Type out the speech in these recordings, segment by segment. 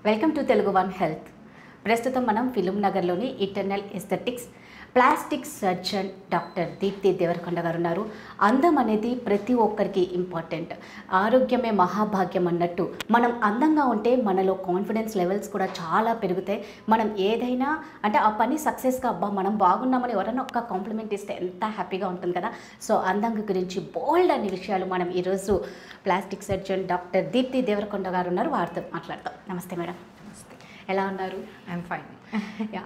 Welcome to Telugu one health. ప్రస్తుతం మనం film నగర్లోని eternal aesthetics plastic surgeon doctor Deepti Devarakonda garu ఉన్నారు. అందం అనేది ప్రతి ఒక్కరికి ఇంపార్టెంట్. ఆరోగ్యమే మహాభాగ్యం అన్నట్టు మనం అందంగా ఉంటే మనలో కాన్ఫిడెన్స్ లెవెల్స్ కూడా చాలా పెరుగుతాయి. మనం ఏదైనా అంటే ఆ పని సక్సెస్గా అబ్బా మనం బాగున్నామని ఎవరైనా ఒక్క కాంప్లిమెంట్ ఇస్తే ఎంత హ్యాపీగా ఉంటుంది కదా. సో అందం గురించి బోల్డ్ అనే విషయాలు మనం ఈరోజు plastic surgeon doctor Deepti Devarakonda garu ఉన్నారు, వారితో మాట్లాడతాం. నమస్తే మేడం. నమస్తే. ఎలా ఉన్నారు? I'm fine. యా,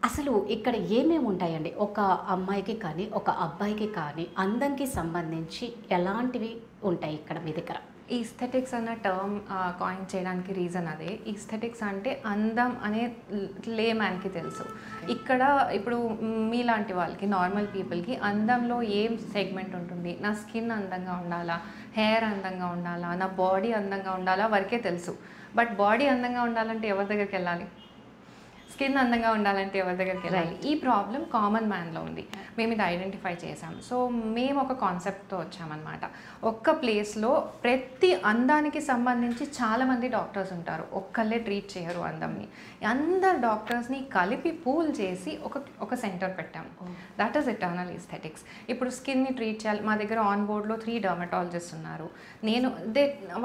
అసలు ఇక్కడ ఏమేమి ఉంటాయండి? ఒక అమ్మాయికి కానీ ఒక అబ్బాయికి కానీ అందంకి సంబంధించి ఎలాంటివి ఉంటాయి ఇక్కడ మీ దగ్గర? ఈస్థెటిక్స్ అన్న టర్మ్ కాయిన్ చేయడానికి రీజన్ అదే. ఈస్థెటిక్స్ అంటే అందం అనే లేమ్యాన్కి తెలుసు. ఇక్కడ ఇప్పుడు మీలాంటి వాళ్ళకి, నార్మల్ పీపుల్కి అందంలో ఏం సెగ్మెంట్ ఉంటుంది? నా స్కిన్ అందంగా ఉండాలా, హెయిర్ అందంగా ఉండాలా, నా బాడీ అందంగా ఉండాలా వరకే తెలుసు. బట్ బాడీ అందంగా ఉండాలంటే ఎవరి దగ్గరికి వెళ్ళాలి? స్కిన్ అందంగా ఉండాలంటే ఎవరి దగ్గరికి వెళ్ళాలి? ఈ ప్రాబ్లం కామన్ మ్యాన్లో ఉంది. మేము ఇది ఐడెంటిఫై చేసాం. సో మేము ఒక కాన్సెప్ట్తో వచ్చామన్నమాట. ఒక్క ప్లేస్లో ప్రతి అందానికి సంబంధించి చాలామంది డాక్టర్స్ ఉంటారు, ఒక్కళ్ళే ట్రీట్ చేయరు అందంని. అందరు డాక్టర్స్ని కలిపి పూల్ చేసి ఒక సెంటర్ పెట్టాము. That is eternal aesthetics. ఇప్పుడు స్కిన్ని ట్రీట్ చేయాలి. మా దగ్గర ఆన్ బోర్డ్లో 3 డర్మటాలజిస్ట్ ఉన్నారు.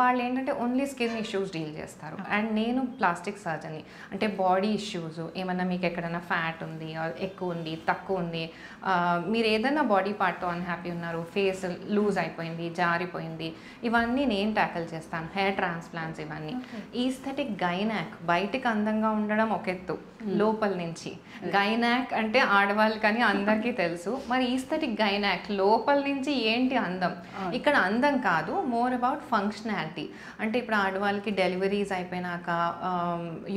వాళ్ళు ఏంటంటే ఓన్లీ స్కిన్ ఇష్యూస్ డీల్ చేస్తారు. అండ్ నేను ప్లాస్టిక్ సర్జన్ని, అంటే బాడీ ఇష్యూస్, ఏమన్నా మీకు ఎక్కడైనా ఫ్యాట్ ఉంది, ఎక్కువ ఉంది, తక్కువ ఉంది, మీరు ఏదైనా బాడీ పార్ట్తో అన్హ్యాపీ ఉన్నారు, ఫేస్ లూజ్ అయిపోయింది, జారిపోయింది, ఇవన్నీ నేను ట్యాకిల్ చేస్తాను. హెయిర్ ట్రాన్స్ప్లాంట్స్, ఇవన్నీ. ఈస్థెటిక్ గైనాక్, బయటికి అందంగా ఉండడం ఒక ఎత్తు, లోపల నుంచి. గైనాక్ అంటే ఆడవాళ్ళు కానీ అందరికీ తెలుసు. మరి ఈస్థెటిక్ గైనాక్ లోపల నుంచి ఏంటి అందం? ఇక్కడ అందం కాదు, మోర్ అబౌట్ ఫంక్షనాలిటీ. అంటే ఇప్పుడు ఆడవాళ్ళకి డెలివరీస్ అయిపోయినాక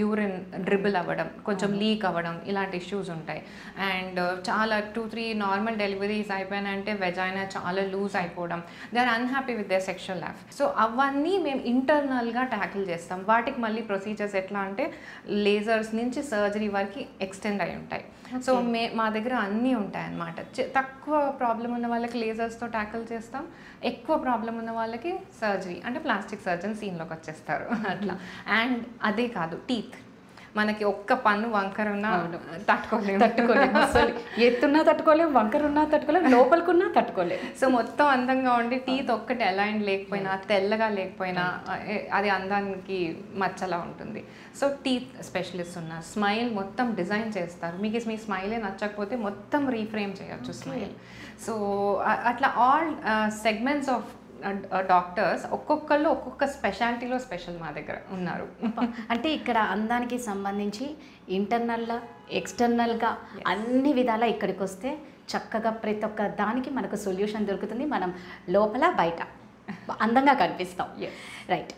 యూరిన్ డ్రిబుల్ అవ్వడం, కొంచెం లీక్ అవ్వడం, ఇలాంటి ఇష్యూస్ ఉంటాయి. అండ్ చాలా 2-3 నార్మల్ డెలివరీస్ అయిపోయినాయంటే వెజైనా చాలా లూజ్ అయిపోవడం, they are unhappy with their sexual life. So అవన్నీ మేము ఇంటర్నల్గా ట్యాకిల్ చేస్తాం. వాటికి మళ్ళీ ప్రొసీజర్స్ ఎట్లా అంటే లేజర్స్ నుంచి సర్జరీ వరకు ఎక్స్టెండ్ అయి ఉంటాయి. సో మా దగ్గర అన్నీ ఉంటాయన్నమాట. తక్కువ ప్రాబ్లం ఉన్న వాళ్ళకి లేజర్స్తో ట్యాకిల్ చేస్తాం, ఎక్కువ ప్రాబ్లం ఉన్న వాళ్ళకి సర్జరీ, అంటే ప్లాస్టిక్ సర్జన్ సీన్లోకి వచ్చేస్తారు అట్లా. అండ్ అదే కాదు, టీత్. మనకి ఒక్క పన్ను వంకర ఉన్నా తట్టుకోలేము, అసలు ఎత్తున్నా తట్టుకోలేము, వంకర ఉన్నా తట్టుకోలేము, లోపలికున్నా తట్టుకోలేము. సో మొత్తం అందంగా ఉండి టీత్ ఒక్కటి అలైన్ లేకపోయినా, తెల్లగా లేకపోయినా అది అందానికి మచ్చలా ఉంటుంది. సో టీత్ స్పెషలిస్ట్ ఉన్నారు. స్మైల్ మొత్తం డిజైన్ చేస్తారు. మీకు మీ స్మైలే నచ్చకపోతే మొత్తం రీఫ్రేమ్ చేయొచ్చు స్మైల్. సో అట్లా ఆల్ సెగ్మెంట్స్ ఆఫ్ డాక్టర్స్ ఒక్కొక్కళ్ళు ఒక్కొక్క స్పెషాలిటీలో స్పెషల్ మా దగ్గర ఉన్నారు. అంటే ఇక్కడ అందానికి సంబంధించి ఇంటర్నల్గా ఎక్స్టర్నల్గా అన్ని విధాలా ఇక్కడికి వస్తే చక్కగా ప్రతి ఒక్క దానికి మనకు సొల్యూషన్ దొరుకుతుంది. మనం లోపల బయట అందంగా కనిపిస్తాం. రైట్.